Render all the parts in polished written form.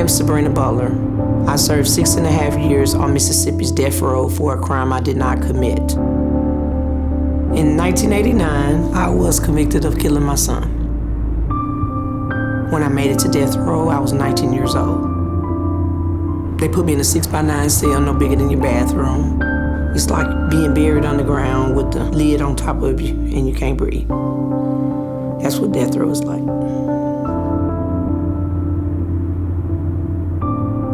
name's Sabrina Butler. I served 6.5 years on Mississippi's death row for a crime I did not commit. In 1989, I was convicted of killing my son. When I made it to death row, I was 19 years old. They put me in a 6x9 cell no bigger than your bathroom. It's like being buried underground with the lid on top of you and you can't breathe. That's what death row is like.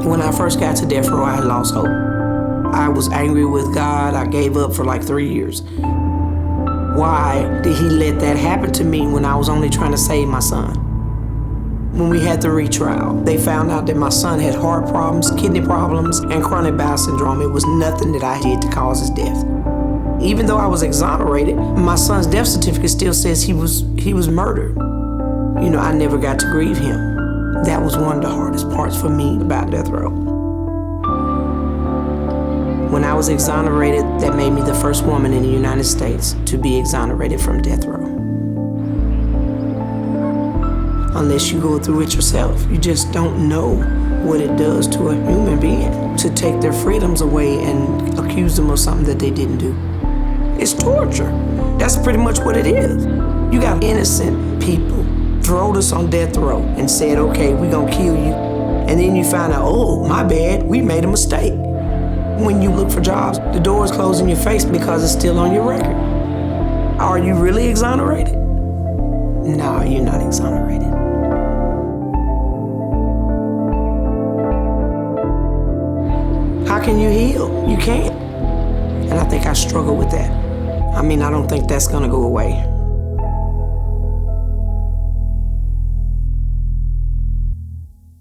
When I first got to death row, I had lost hope. I was angry with God. I gave up for like 3 years. Why did he let that happen to me when I was only trying to save my son? When we had the retrial, they found out that my son had heart problems, kidney problems, and chronic bowel syndrome. It was nothing that I did to cause his death. Even though I was exonerated, my son's death certificate still says he was murdered. You know, I never got to grieve him. That was one of the hardest parts for me about death row. When I was exonerated, that made me the first woman in the United States to be exonerated from death row. Unless you go through it yourself, you just don't know what it does to a human being to take their freedoms away and accuse them of something that they didn't do. It's torture. That's pretty much what it is. You got innocent people throwed us on death row and said, okay, we're gonna kill you. And then you find out, oh, my bad, we made a mistake. When you look for jobs, the door is closed in your face because it's still on your record. Are you really exonerated? No, you're not exonerated. How can you heal? You can't. And I think I struggle with that. I mean, I don't think that's gonna go away.